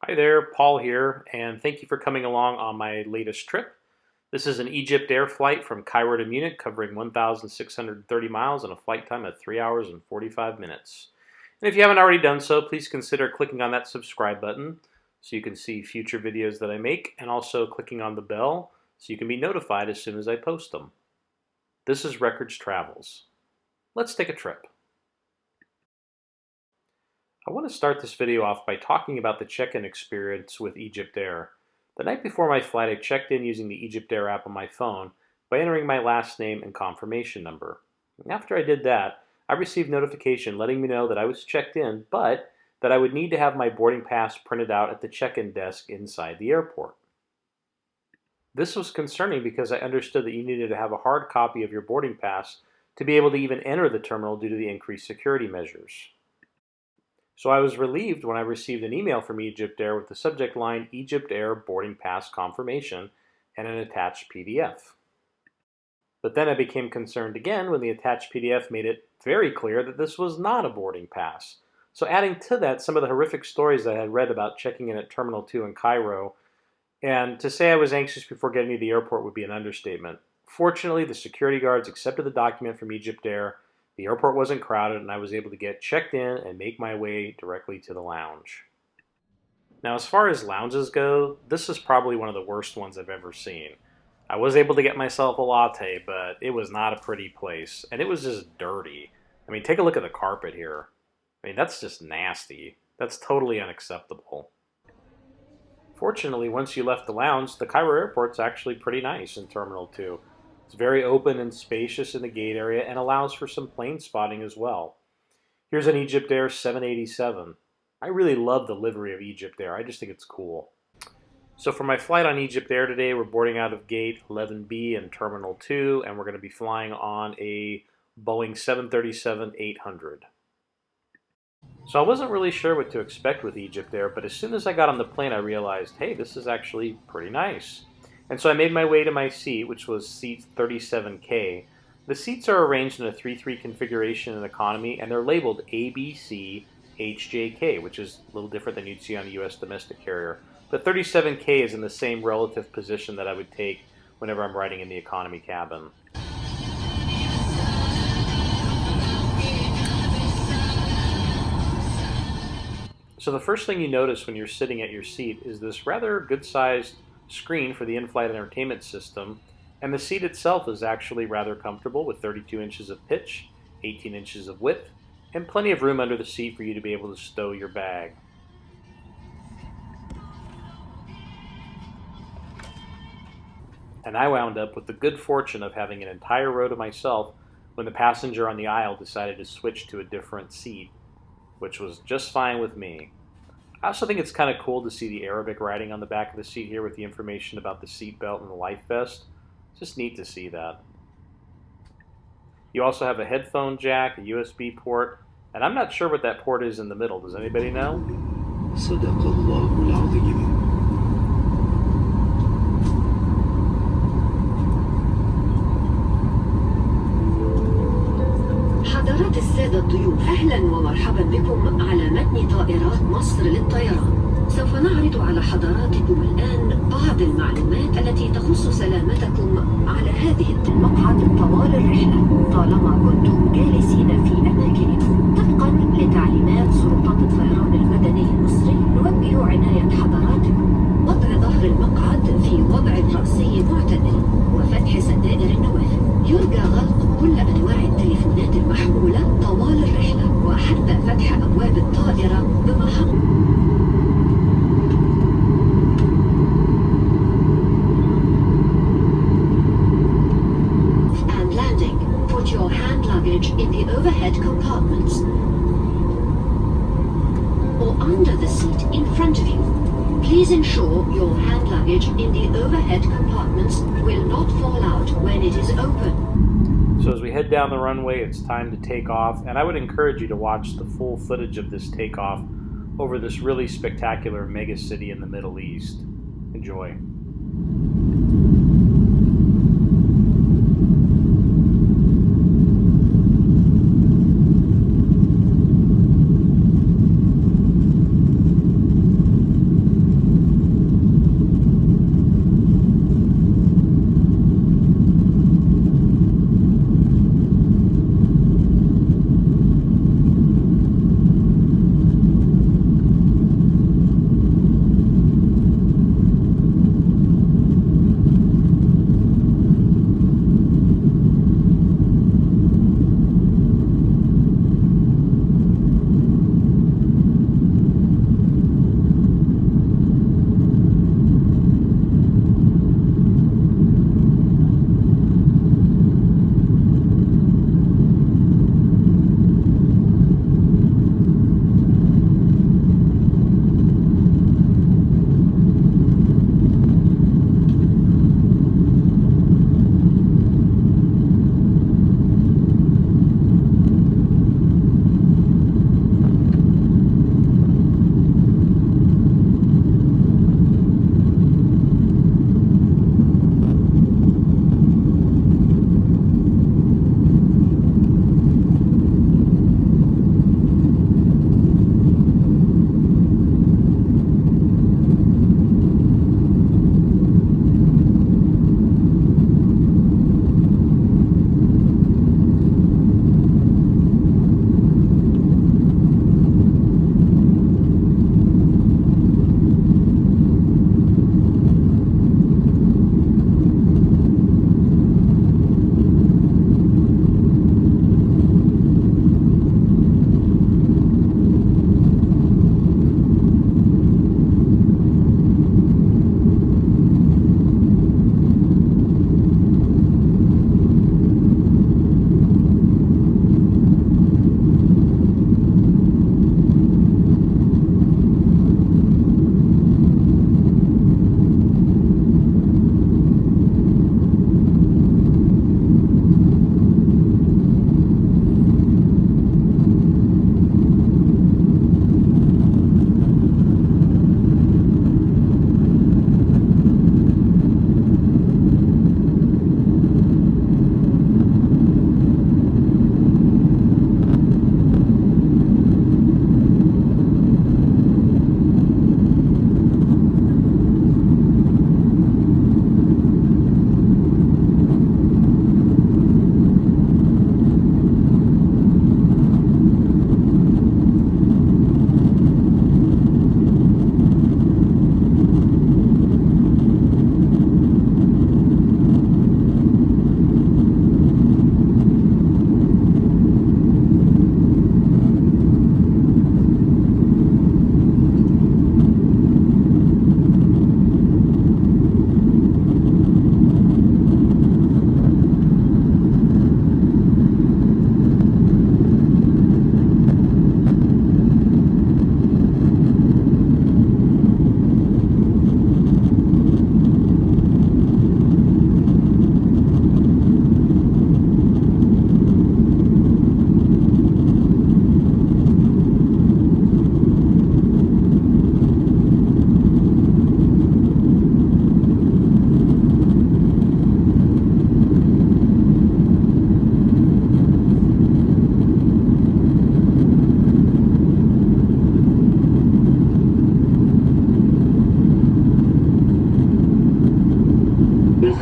Hi there, Paul here, and thank you for coming along on my latest trip. This is an EgyptAir flight from Cairo to Munich covering 1,630 miles and a flight time of 3 hours and 45 minutes. And if you haven't already done so, please consider clicking on that subscribe button so you can see future videos that I make, and also clicking on the bell so you can be notified as soon as I post them. This is Records Travels. Let's take a trip. I want to start this video off by talking about the check-in experience with EgyptAir. The night before my flight, I checked in using the EgyptAir app on my phone by entering my last name and confirmation number. After I did that, I received notification letting me know that I was checked in, but that I would need to have my boarding pass printed out at the check-in desk inside the airport. This was concerning because I understood that you needed to have a hard copy of your boarding pass to be able to even enter the terminal due to the increased security measures. So I was relieved when I received an email from EgyptAir with the subject line EgyptAir Boarding Pass Confirmation and an attached PDF. But then I became concerned again when the attached PDF made it very clear that this was not a boarding pass. So adding to that some of the horrific stories that I had read about checking in at Terminal 2 in Cairo, and to say I was anxious before getting to the airport would be an understatement. Fortunately, the security guards accepted the document from EgyptAir. The airport wasn't crowded, and I was able to get checked in and make my way directly to the lounge. Now, as far as lounges go, this is probably one of the worst ones I've ever seen. I was able to get myself a latte, but it was not a pretty place, and it was just dirty. I mean, take a look at the carpet here. I mean, that's just nasty. That's totally unacceptable. Fortunately, once you left the lounge, the Cairo airport's actually pretty nice in Terminal 2. It's very open and spacious in the gate area and allows for some plane spotting as well. Here's an EgyptAir 787. I really love the livery of EgyptAir. I just think it's cool. So for my flight on EgyptAir today, we're boarding out of gate 11B in Terminal 2, and we're going to be flying on a Boeing 737-800. So I wasn't really sure what to expect with EgyptAir, but as soon as I got on the plane, I realized, hey, this is actually pretty nice. And so I made my way to my seat, which was seat 37K. The seats are arranged in a 3-3 configuration in economy, and they're labeled ABC HJK, which is a little different than you'd see on a US domestic carrier. But 37K is in the same relative position that I would take whenever I'm riding in the economy cabin. So the first thing you notice when you're sitting at your seat is this rather good-sized screen for the in-flight entertainment system, and the seat itself is actually rather comfortable with 32 inches of pitch, 18 inches of width, and plenty of room under the seat for you to be able to stow your bag. And I wound up with the good fortune of having an entire row to myself when the passenger on the aisle decided to switch to a different seat, which was just fine with me. I also think it's kind of cool to see the Arabic writing on the back of the seat here with the information about the seat belt and the life vest. It's just neat to see that. You also have a headphone jack, a USB port, and I'm not sure what that port is in the middle. Does anybody know? صدق الله العظيم. حضرات السادة الضيوف، أهلا ومرحبا بكم على متن طائرات مصر للطيران. سوف نعرض على حضراتكم الآن بعض المعلومات التي تخص سلامتكم على هذه المقعد طوال الرحلة طالما كنتم جالسين في أماكنكم. طبقا لتعليمات سلطات الطيران المدني المصري، نوجه عناية حضراتكم وضع ظهر المقعد في وضع رأسي معتدل وفتح سدائر النوافذ. يرجى غلق كل أنواع التليفونات المحمولة طوال الرحلة وحتى فتح أبواب الطائرة بمحظور. And landing, put your hand luggage in the overhead compartments or under the seat in front of you. Please ensure your hand luggage in the overhead compartments will not fall out when it is open. So as we head down the runway, it's time to take off, and I would encourage you to watch the full footage of this takeoff over this really spectacular mega city in the Middle East. Enjoy.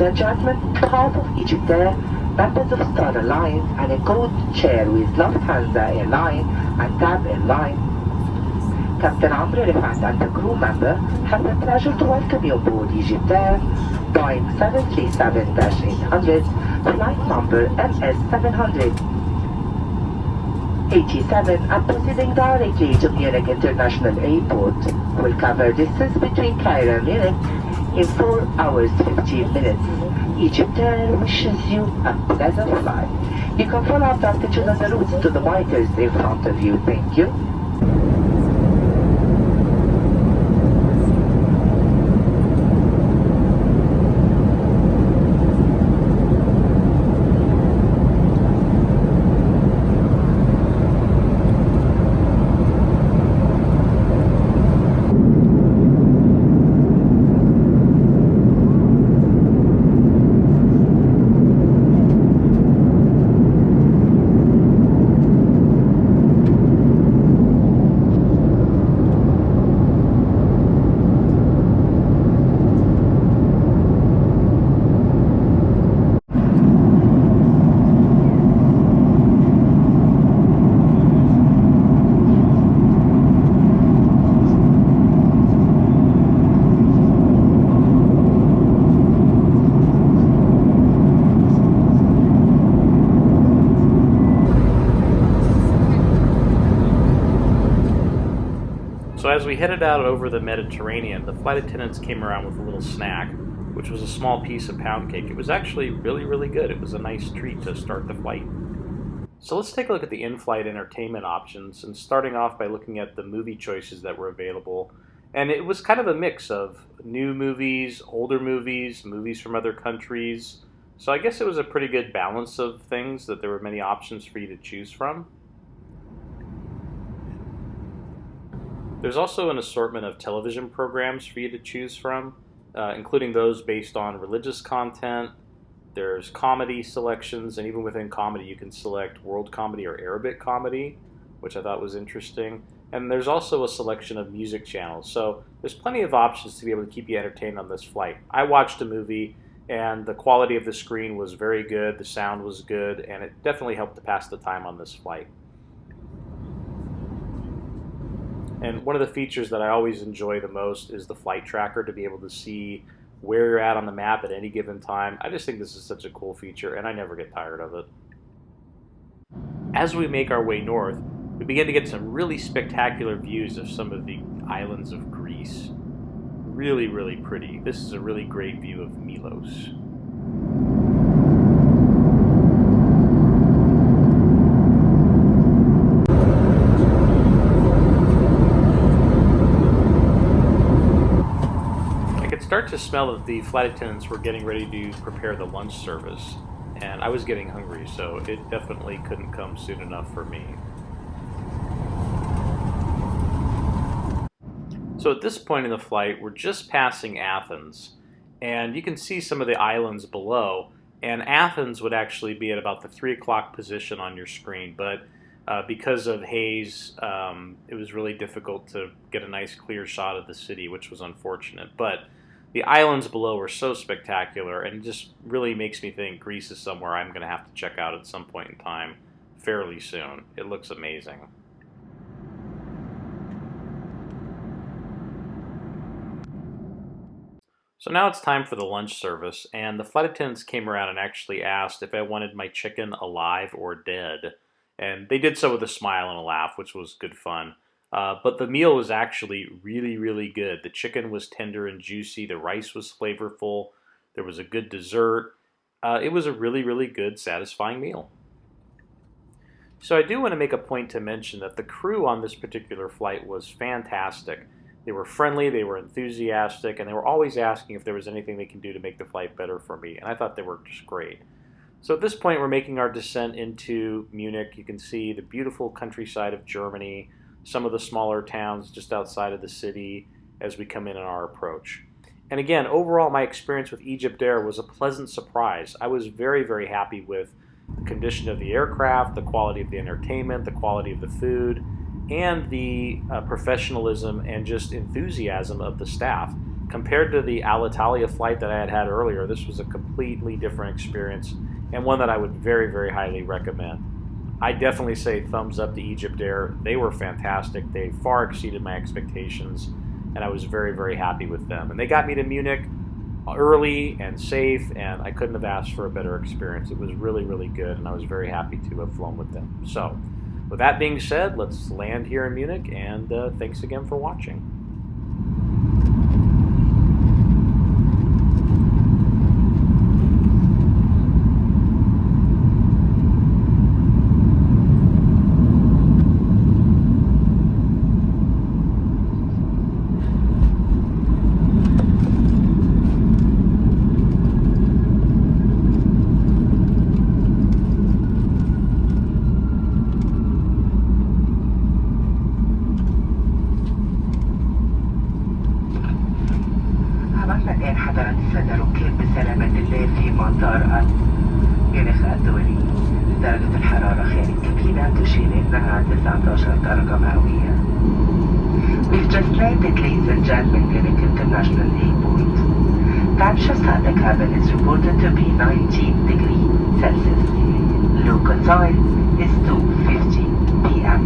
and gentlemen, on behalf of EgyptAir, members of Star Alliance, and a code share with Lufthansa Airline and TAB Airline, Captain Amr Rifat and the crew member have the pleasure to welcome you aboard EgyptAir, Boeing 737-800, flight number MS787, and proceeding directly to Munich International Airport. Will cover distance between Cairo and Munich in 4 hours 15 minutes. EgyptAir wishes you a pleasant flight. You can follow up the altitude on the routes to the monitors in front of you. Thank you. So as we headed out over the Mediterranean, the flight attendants came around with a little snack, which was a small piece of pound cake. It was actually really, really good. It was a nice treat to start the flight. So let's take a look at the in-flight entertainment options, and starting off by looking at the movie choices that were available. And it was kind of a mix of new movies, older movies, movies from other countries. So I guess it was a pretty good balance of things, that there were many options for you to choose from. There's also an assortment of television programs for you to choose from, including those based on religious content. There's comedy selections, and even within comedy you can select world comedy or Arabic comedy, which I thought was interesting. And there's also a selection of music channels, so there's plenty of options to be able to keep you entertained on this flight. I watched a movie, and the quality of the screen was very good, the sound was good, and it definitely helped to pass the time on this flight. And one of the features that I always enjoy the most is the flight tracker, to be able to see where you're at on the map at any given time. I just think this is such a cool feature, and I never get tired of it. As we make our way north, we begin to get some really spectacular views of some of the islands of Greece. Really, really pretty. This is a really great view of Milos. Start to smell that the flight attendants were getting ready to prepare the lunch service, and I was getting hungry, so it definitely couldn't come soon enough for me. So at this point in the flight, we're just passing Athens, and you can see some of the islands below, and Athens would actually be at about the 3 o'clock position on your screen, but because of haze, it was really difficult to get a nice clear shot of the city, which was unfortunate. But the islands below are so spectacular, and it just really makes me think Greece is somewhere I'm going to have to check out at some point in time fairly soon. It looks amazing. So now it's time for the lunch service, and the flight attendants came around and actually asked if I wanted my chicken alive or dead. And they did so with a smile and a laugh, which was good fun. But the meal was actually really, really good. The chicken was tender and juicy. The rice was flavorful. There was a good dessert. It was a really, really good, satisfying meal. So I do want to make a point to mention that the crew on this particular flight was fantastic. They were friendly, they were enthusiastic, and they were always asking if there was anything they can do to make the flight better for me. And I thought they were just great. So at this point, we're making our descent into Munich. You can see the beautiful countryside of Germany, some of the smaller towns just outside of the city as we come in on our approach. And again, overall, my experience with EgyptAir was a pleasant surprise. I was very, very happy with the condition of the aircraft, the quality of the entertainment, the quality of the food, and the professionalism and just enthusiasm of the staff. compared to the Alitalia flight that I had had earlier, this was a completely different experience and one that I would very, very highly recommend. I definitely say thumbs up to EgyptAir. They were fantastic. They far exceeded my expectations, and I was very, very happy with them. And they got me to Munich early and safe, and I couldn't have asked for a better experience. It was really, really good, and I was very happy to have flown with them. So, with that being said, let's land here in Munich, and thanks again for watching. الآن حضرت السادة ركاب بسلامة الله في مطار ميونخ الدولي. درجة الحرارة خارج الكابينة تشير إنها 19 درجة مئوية. We've just landed, ladies and gentlemen, Munich International Airport. Temperature inside the cabin is reported to be 19 degrees Celsius. Local time is 2:50 p.m.